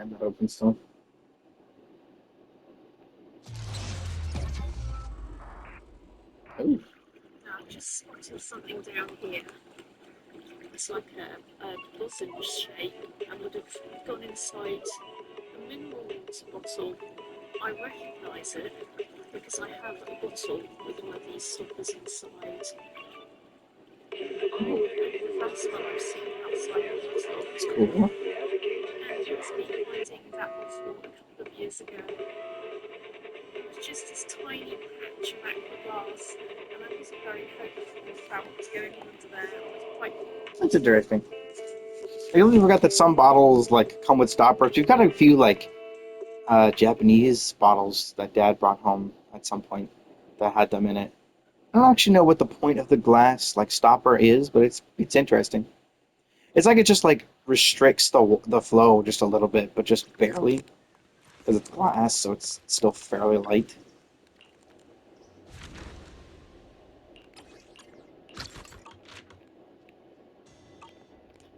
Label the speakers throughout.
Speaker 1: And that open still. Oh.
Speaker 2: Now I've just spotted something down here. It's like a lozenge shape and would have gone inside a mineral water bottle. I recognise it because I have a bottle with one of these stoppers inside. That's what I've seen outside the bottle.
Speaker 1: It's cool.
Speaker 2: And it was me finding that bottle a couple of years ago. It was just this tiny patch of aqua glass, and I wasn't very hopeful about what was going on under there. I was quite.
Speaker 1: That's interesting. I completely forgot that some bottles like come with stoppers. We've got a few like Japanese bottles that Dad brought home at some point that had them in it. I don't actually know what the point of the glass like stopper is, but it's interesting. It's like it just like restricts the flow just a little bit, but just barely because it's glass, so it's still fairly light.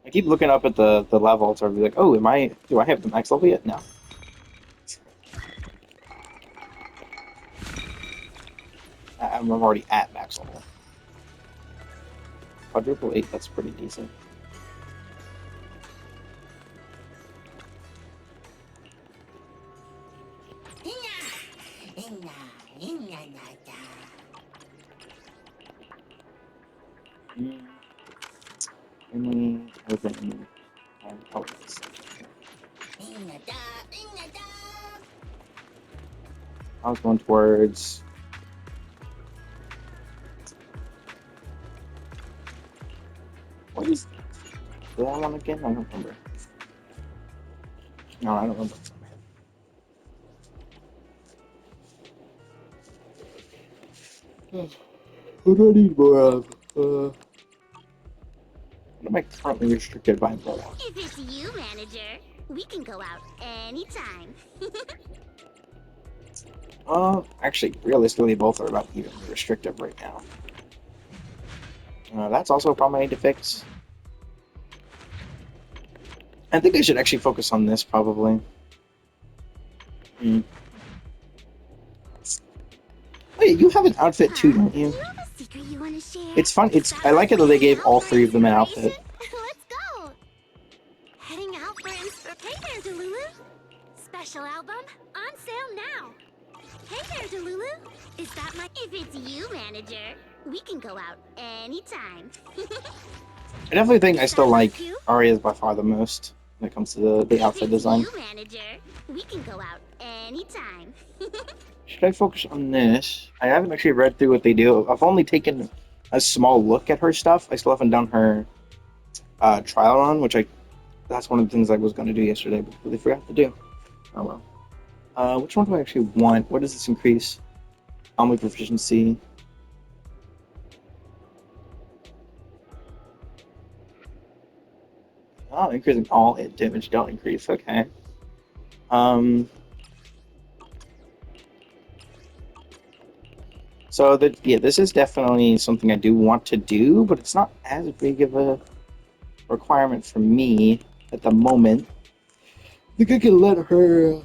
Speaker 1: I keep looking up at the level to be like, oh, do I have the max level yet? No. I'm already at max level. Quadruple 8, that's pretty decent. Open. Oh, I was going towards. What is that one again? I don't remember. No, I don't remember. What do I need more of? What am I currently restricted by?
Speaker 3: If it's you, manager, we can go out anytime.
Speaker 1: Actually, realistically, both are about evenly restrictive right now. That's also a problem I need to fix. I think I should actually focus on this, probably. Wait, you have an outfit too, don't you?
Speaker 3: Do you have a secret you want to share?
Speaker 1: It's fun. I like it that they gave all three of them an outfit.
Speaker 3: Let's go. Heading out for inspiration. Hey there, Delulu. Special album on sale now. Hey there, Delulu. Is that my? If it's you, manager, we can go out anytime.
Speaker 1: I definitely think I still like Arya's by far the most when it comes to the outfit design.
Speaker 3: If it's you, manager, we can go out anytime.
Speaker 1: Should I focus on this? I haven't actually read through what they do. I've only taken a small look at her stuff. I still haven't done her trial run, that's one of the things I was going to do yesterday, but really forgot to do. Oh well. Which one do I actually want? What does this increase? Armor proficiency. Oh, increasing all hit damage don't increase. Okay. So this is definitely something I do want to do, but it's not as big of a requirement for me at the moment. I think I can let her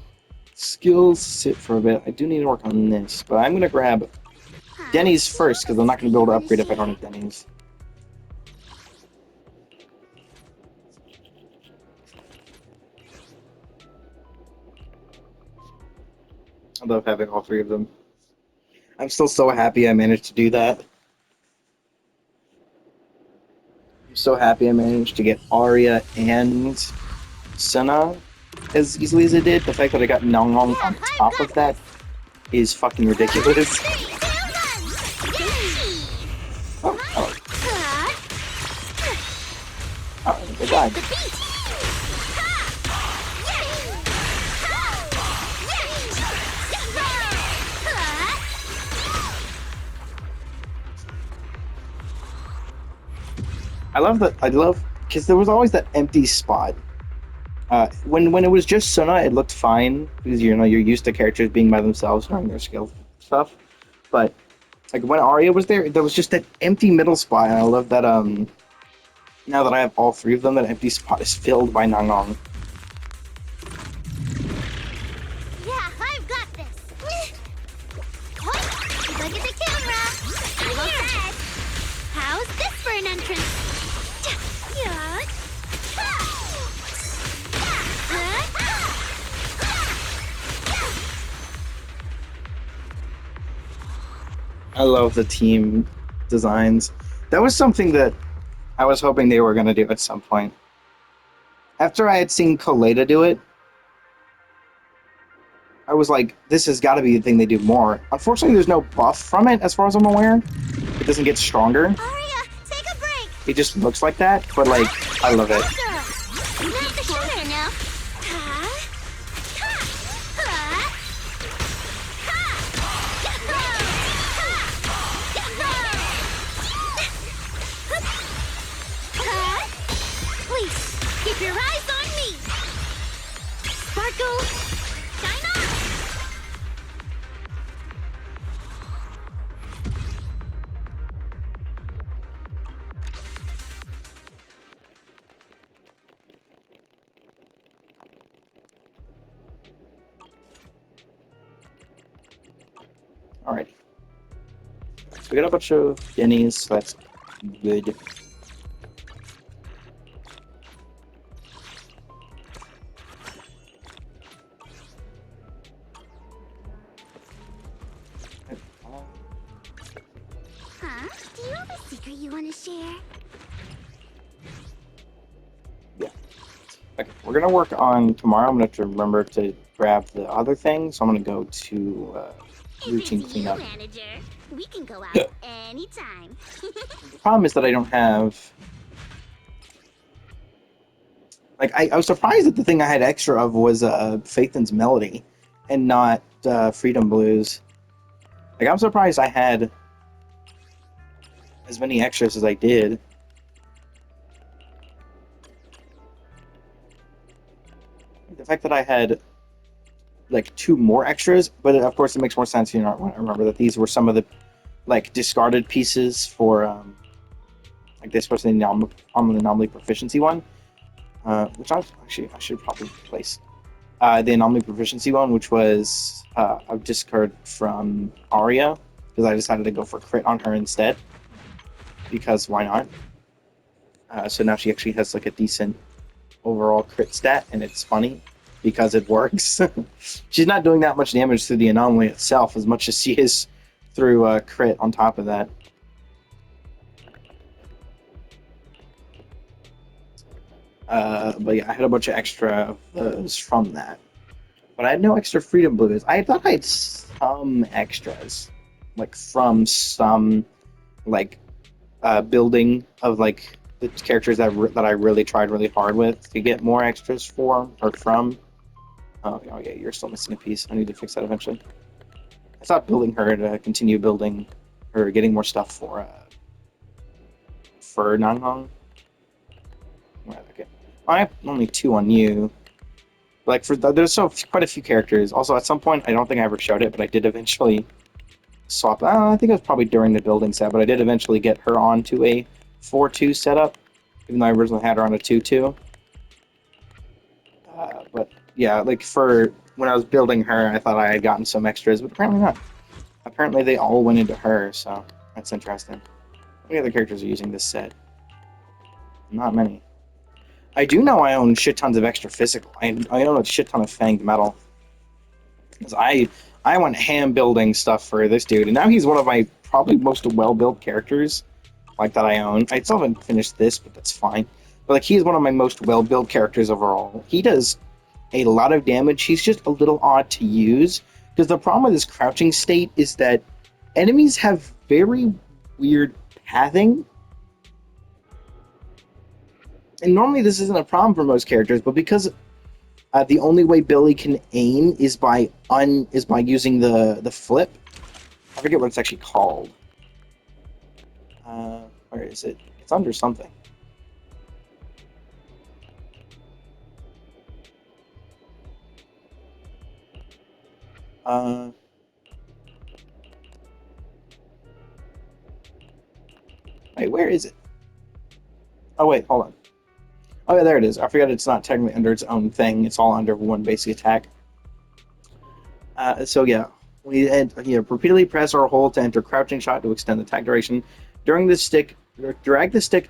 Speaker 1: skills sit for a bit. I do need to work on this, but I'm gonna grab Denny's first because I'm not gonna be able to upgrade if I don't have Denny's. I love having all three of them. I'm still so happy I managed to do that. I'm so happy I managed to get Arya and Senna as easily as I did. The fact that I got Nongong on top of that is fucking ridiculous. Oh. Oh, they died. I love because there was always that empty spot. When it was just Suna, it looked fine because you're used to characters being by themselves knowing their skill stuff. But like when Arya was there was just that empty middle spot, and I love that. Now that I have all three of them, that empty spot is filled by Nangong. I love the team designs. That was something that I was hoping they were going to do at some point. After I had seen Coleta do it, I was like, this has got to be the thing they do more. Unfortunately, there's no buff from it, as far as I'm aware. It doesn't get stronger.
Speaker 3: Aria, take a break.
Speaker 1: It just looks like that, but like, I love it.
Speaker 3: Not the sugar now. Please, keep your eyes on me. Sparkle, shine on.
Speaker 1: Alrighty. So we got a bunch of Denny's, so that's good.
Speaker 3: Huh? Do you have a secret you want to share?
Speaker 1: Yeah. Okay, we're gonna work on tomorrow. I'm gonna have to remember to grab the other thing, so I'm gonna go to routine
Speaker 3: If it's
Speaker 1: cleanup.
Speaker 3: you, manager, we can go out anytime.
Speaker 1: The problem is that I don't have. Like, I was surprised that the thing I had extra of was Phaethon's Melody and not Freedom Blues. Like, I'm surprised I had as many extras as I did. The fact that I had like 2 more extras, but of course it makes more sense, you know, when I remember that these were some of the like discarded pieces for like this was the anomaly proficiency one, which I should probably replace. The anomaly proficiency one, which was a discard from Arya, because I decided to go for crit on her instead, because why not? So now she actually has like a decent overall crit stat, and it's funny because it works. She's not doing that much damage through the anomaly itself as much as she is through crit on top of that. But yeah, I had a bunch of extra of those from that. But I had no extra Freedom Blues. I thought I had some extras, like from some like building of like the characters that I really tried really hard with to get more extras for or from. Oh yeah, you're still missing a piece. I need to fix that eventually. I stopped building her to continue building or getting more stuff for Nanhong. Right, okay. I have only 2 on you. Like there's quite a few characters. Also, at some point, I don't think I ever showed it, but I did eventually swap. I think it was probably during the building set, but I did eventually get her onto a 4-2 setup, even though I originally had her on a 2-2. But yeah, like for when I was building her, I thought I had gotten some extras, but apparently not. Apparently they all went into her, so that's interesting. How many other characters are using this set? Not many. I do know I own shit tons of extra physical. I own a shit ton of fanged metal. Because I went ham building stuff for this dude, and now he's one of my probably most well-built characters, like that I own. I still haven't finished this, but that's fine. But like he's one of my most well-built characters overall. He does a lot of damage. He's just a little odd to use, because the problem with his crouching state is that enemies have very weird pathing. And normally this isn't a problem for most characters, but because the only way Billy can aim is by using the flip. I forget what it's actually called. Where is it? It's under something. Wait, where is it? Oh wait, hold on. Oh yeah, there it is. I forgot it's not technically under its own thing. It's all under one basic attack. So yeah, we repeatedly press or hold to enter crouching shot to extend the attack duration. Drag the stick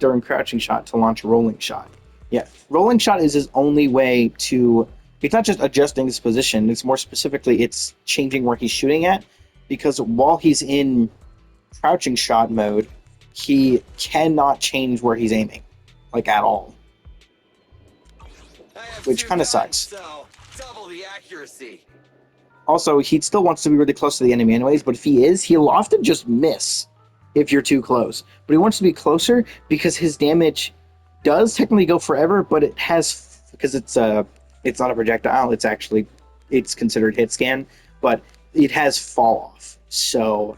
Speaker 1: during crouching shot to launch rolling shot. Yeah, rolling shot is his only way to. It's not just adjusting his position. It's more specifically, it's changing where he's shooting at, because while he's in crouching shot mode, he cannot change where he's aiming, like at all, which kind of sucks.
Speaker 4: So double the accuracy.
Speaker 1: Also, he still wants to be really close to the enemy anyways, but if he is, he'll often just miss if you're too close. But he wants to be closer because his damage does technically go forever, but it has, because it's not a projectile, it's considered hit scan, but it has fall off. So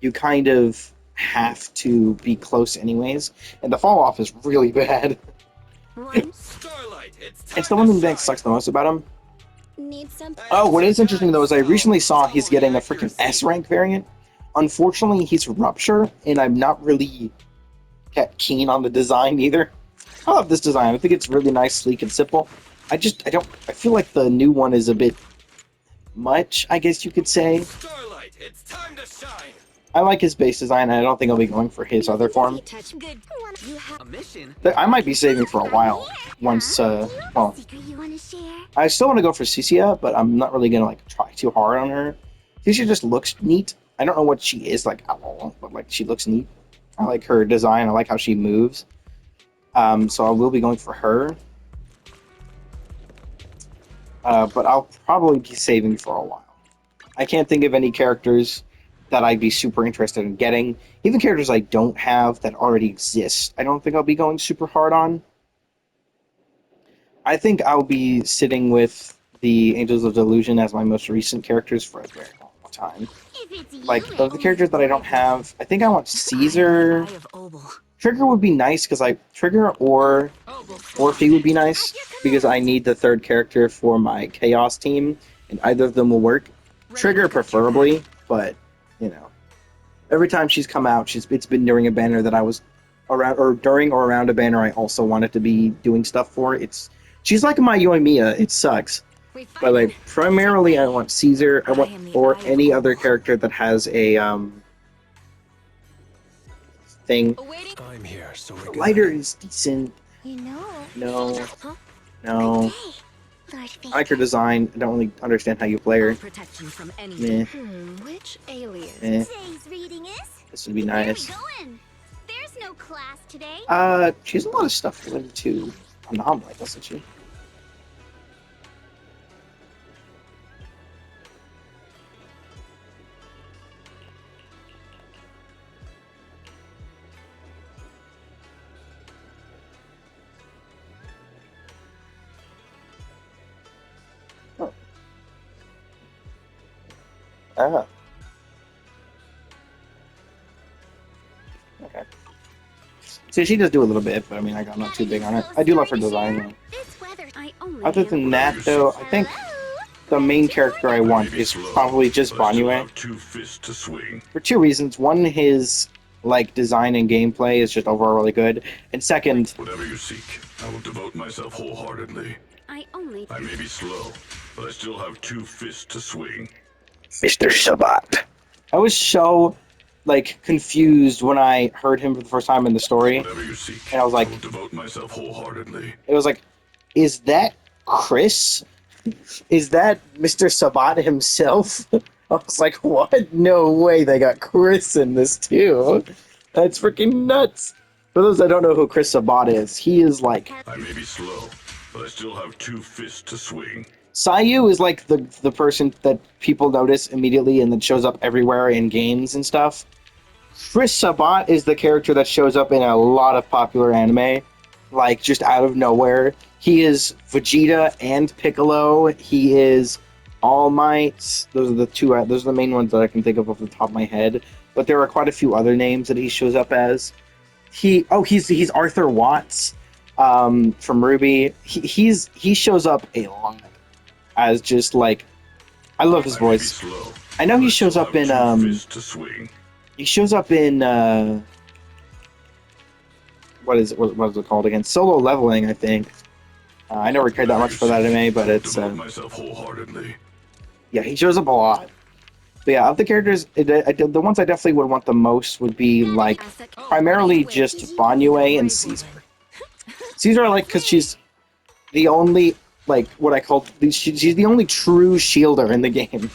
Speaker 1: you kind of have to be close anyways, and the fall off is really bad.
Speaker 4: Starlight,
Speaker 1: It's the one thing that sucks the most about him.
Speaker 3: Need some.
Speaker 1: Oh, what is interesting though is I recently saw he's getting a freaking S rank variant. Unfortunately, he's Rupture, and I'm not really that keen on the design either. I love this design. I think it's really nice, sleek, and simple. I feel like the new one is a bit much, I guess you could say.
Speaker 4: Starlight, it's time to shine.
Speaker 1: I like his base design, and I don't think I'll be going for his other form.
Speaker 3: Good. You have
Speaker 4: A mission?
Speaker 1: I might be saving for a while. Once, well,
Speaker 3: secret you want to share?
Speaker 1: I still want to go for Cecilia, but I'm not really gonna like try too hard on her. Cecilia just looks neat. I don't know what she is like at all, but like she looks neat. I like her design. I like how she moves. So I will be going for her. But I'll probably be saving for a while. I can't think of any characters that I'd be super interested in getting. Even characters I don't have that already exist, I don't think I'll be going super hard on. I think I'll be sitting with the Angels of Delusion as my most recent characters for a very long time.
Speaker 3: If it's you,
Speaker 1: Like, of the characters that I don't have, I think I want Caesar. Trigger would be nice, because Trigger or Orphe would be nice, because I need the third character for my Chaos team, and either of them will work. Trigger preferably, but, you know. Every time she's come out, it's been during a banner that I was around, or during or around a banner I also wanted to be doing stuff for. She's like my Yoimiya, it sucks. But like primarily I want Caesar, or any other character that has a thing.
Speaker 4: I'm here, so
Speaker 1: The lighter is decent.
Speaker 3: You know.
Speaker 1: No.
Speaker 3: Huh?
Speaker 1: No.
Speaker 3: Lord
Speaker 1: I like her design. I don't really understand how you play her.
Speaker 5: Protect you from
Speaker 1: Meh.
Speaker 5: anything. Which alien?
Speaker 1: Eh.
Speaker 3: Today's reading is.
Speaker 1: This would be
Speaker 3: Where
Speaker 1: nice.
Speaker 3: we going? There's no class today.
Speaker 1: She has a lot of stuff related to Anomaly, doesn't she? Ah. Okay. See, she does do a little bit, but I mean, I'm not too big on it. I do love her design, though.
Speaker 3: This weather.
Speaker 5: I only
Speaker 1: Other than that, though, I think the main character I want is probably just Banyue.
Speaker 6: Two fists to swing.
Speaker 1: For two reasons. One, his like design and gameplay is just overall really good. And second,
Speaker 6: Whatever you seek, I will devote myself wholeheartedly.
Speaker 5: I only
Speaker 6: I may be slow, but I still have two fists to swing.
Speaker 1: Mr. Sabat. I was so like confused when I heard him for the first time in the story.
Speaker 6: Whatever you seek,
Speaker 1: And I was like-
Speaker 6: will devote myself wholeheartedly.
Speaker 1: It was like, is that Chris? Is that Mr. Sabat himself? I was like, what? No way they got Chris in this too. That's freaking nuts. For those that don't know who Chris Sabat is, he is like...
Speaker 6: I may be slow, but I still have two fists to swing.
Speaker 1: Sayu is like the person that people notice immediately and that shows up everywhere in games and stuff. Chris Sabat is the character that shows up in a lot of popular anime, like just out of nowhere. He is Vegeta and Piccolo. He is All Might. Those are the two. Those are the main ones that I can think of off the top of my head. But there are quite a few other names that he shows up as. He's Arthur Watts from Ruby. He shows up a lot as just like, I love his
Speaker 6: I may be
Speaker 1: voice.
Speaker 6: slow,
Speaker 1: I know
Speaker 6: but
Speaker 1: he
Speaker 6: I
Speaker 1: shows
Speaker 6: still
Speaker 1: up in
Speaker 6: have two fists to swing.
Speaker 1: he shows up in what is it called again? Solo Leveling, I think. I never cared that much for that anime, but it's
Speaker 6: Devote myself wholeheartedly.
Speaker 1: yeah, he shows up a lot. But yeah, of the characters, the ones I definitely would want the most would be like primarily just Banyue and Caesar. Caesar I like because she's the only like what I call she's the only true shielder in the game.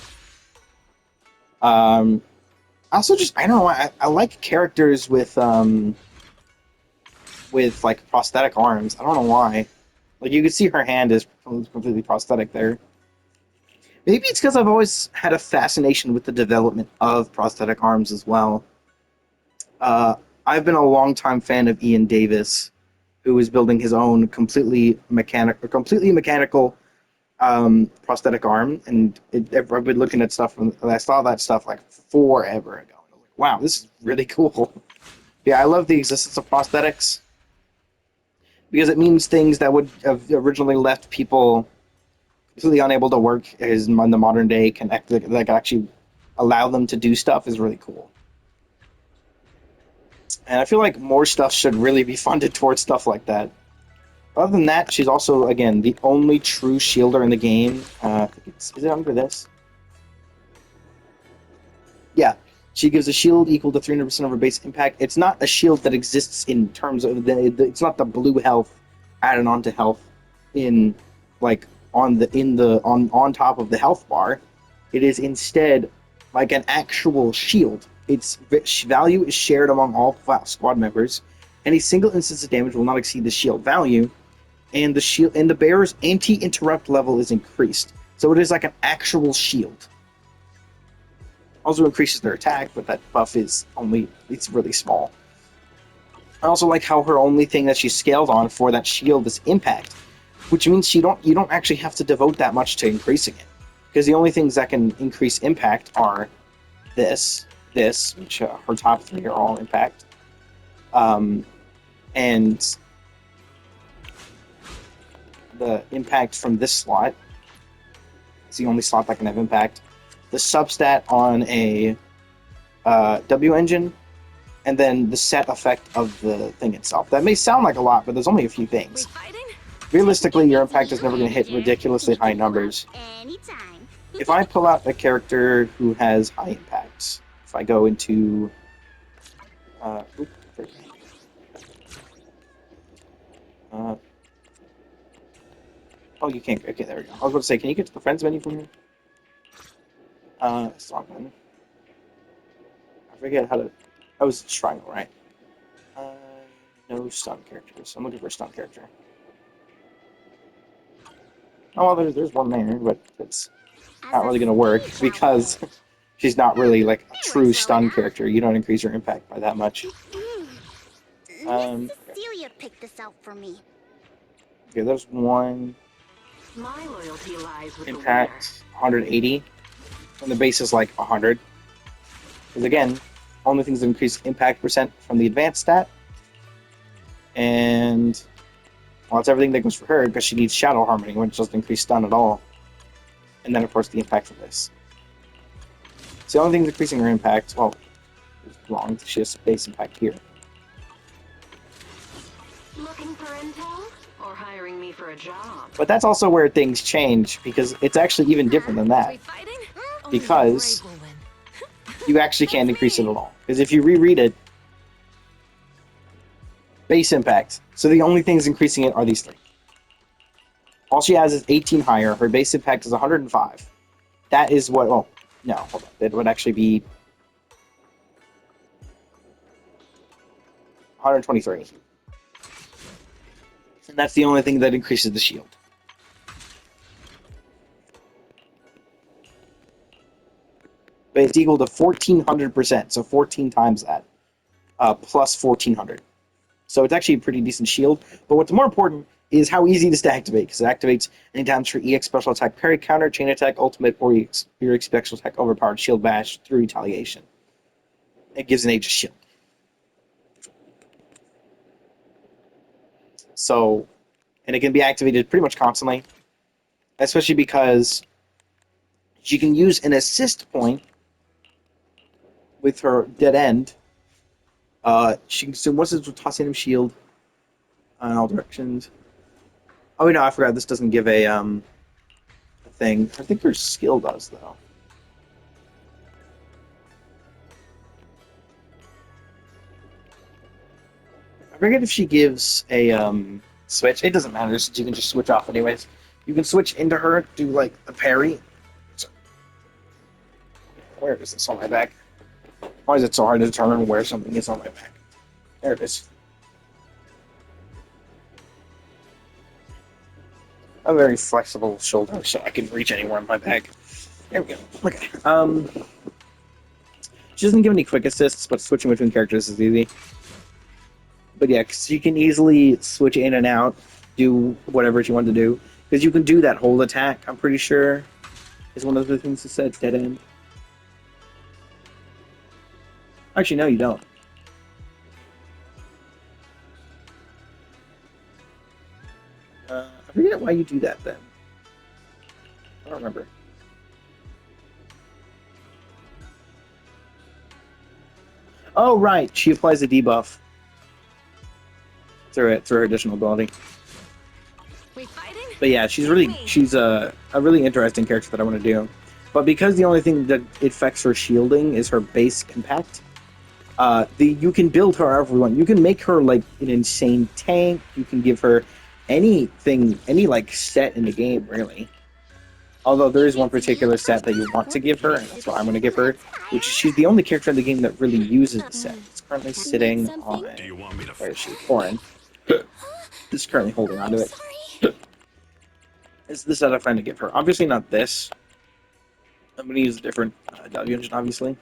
Speaker 1: Also, just I don't know. I like characters with like prosthetic arms. I don't know why. Like you can see her hand is completely prosthetic there. Maybe it's because I've always had a fascination with the development of prosthetic arms as well. Uh, I've been a longtime fan of Ian Davis, who is building his own completely mechanical prosthetic arm, and I've been looking at stuff, and I saw that stuff like forever ago. And I was like, wow, this is really cool. Yeah, I love the existence of prosthetics because it means things that would have originally left people completely unable to work is in the modern day can actually allow them to do stuff is really cool. And I feel like more stuff should really be funded towards stuff like that. Other than that, she's also again the only true shielder in the game. I think is it under this? Yeah, she gives a shield equal to 300% of her base impact. It's not a shield that exists in terms of it's not the blue health added onto health in like on top of the health bar. It is instead like an actual shield. Its value is shared among all squad members. Any single instance of damage will not exceed the shield value, and the bearer's anti-interrupt level is increased. So it is like an actual shield. Also increases their attack, but that buff is it's really small. I also like how her only thing that she scaled on for that shield is impact, which means you don't actually have to devote that much to increasing it, because the only things that can increase impact are this, which her top three are all impact, and the impact from this slot. It's the only slot that can have impact. The substat on a W engine, and then the set effect of the thing itself. That may sound like a lot, but there's only a few things. Realistically, your impact is never going to hit ridiculously high numbers.
Speaker 3: Anytime.
Speaker 1: If I pull out a character who has high impact, if I go into... oh, you can't... Okay, there we go. I was about to say, can you get to the friends menu from here? Strong menu. I forget how to... I was triangle, right? No stun characters. I'm looking for a stun character. Oh, well, there's one there, but it's not really going to work because she's not really like a true stun character. You don't increase her impact by that much.
Speaker 3: Miss Cecilia picked this out for me.
Speaker 1: Okay, there's one
Speaker 5: My loyalty lies with
Speaker 1: impact 180, and the base is like 100. Because again, only things that increase impact percent from the advanced stat, and well, it's everything that goes for her because she needs Shadow Harmony, which doesn't increase stun at all. And then, of course, the impact from this. It's the only thing decreasing her impact. Well, it's wrong. She has base impact here.
Speaker 5: Looking for intel or hiring me for a job?
Speaker 1: But that's also where things change, because it's actually even different than that. Because you actually can't increase it at all. Because if you reread it, base impact. So the only things increasing it are these three. All she has is 18 higher. Her base impact is 105. That is what... Oh, no, hold on. It would actually be 123. And that's the only thing that increases the shield. But it's equal to 1400%, so 14 times that. Plus 1400. So it's actually a pretty decent shield. But what's more important is how easy it is to activate, because it activates anytime through EX special attack, parry, counter, chain attack, ultimate, or your EX special attack, overpowered, shield bash, through retaliation. It gives an Aegis shield. So, and it can be activated pretty much constantly, especially because she can use an assist point with her dead end. She can consume what's with tossing him shield in all directions. Oh no, I forgot this doesn't give a thing. I think her skill does though. I forget if she gives a switch. It doesn't matter since you can just switch off anyways. You can switch into her, do like a parry. Where is this on my back? Why is it so hard to determine where something is on my back? There it is. A very flexible shoulder, so I can reach anywhere on my back. There we go. Okay. She doesn't give any quick assists, but switching between characters is easy. But yeah, because you can easily switch in and out, do whatever you want to do. Because you can do that hold attack, I'm pretty sure, is one of the things that said dead end. Actually, no, you don't. I forget why you do that then. I don't remember. Oh, right. She applies a debuff through her additional ability.
Speaker 5: We fighting?
Speaker 1: But yeah, she's a really interesting character that I want to do. But because the only thing that affects her shielding is her base impact, you can build her however you want. You can make her like an insane tank. You can give her anything, any like set in the game, really. Although there is one particular set that you want to give her, and that's what I'm going to give her, which is she's the only character in the game that really uses the set. It's currently sitting on.
Speaker 6: Do you want me to?
Speaker 1: Where is she? Foreign. Is currently holding onto it. It's the set I plan to give her. Obviously not this. I'm going to use a different W engine, obviously.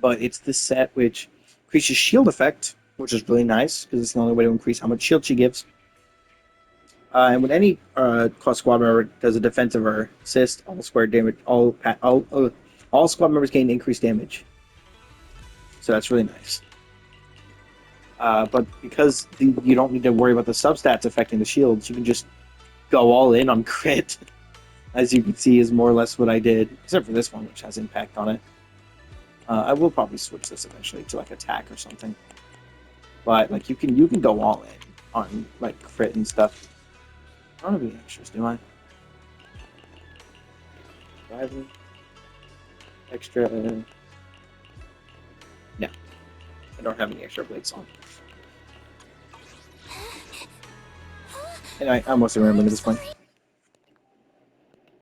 Speaker 1: But it's this set which increases shield effect, which is really nice, because it's the only way to increase how much shield she gives. And when any class squad member does a defensive or assist, all squad members gain increased damage. So that's really nice. But because you don't need to worry about the substats affecting the shields, you can just go all in on crit. As you can see, is more or less what I did, except for this one, which has impact on it. I will probably switch this eventually to like attack or something. But like you can go all in on like crit and stuff. I don't have any extras, do I? Do I have any extra? No, I don't have any extra blades on. And I mostly remember at this point.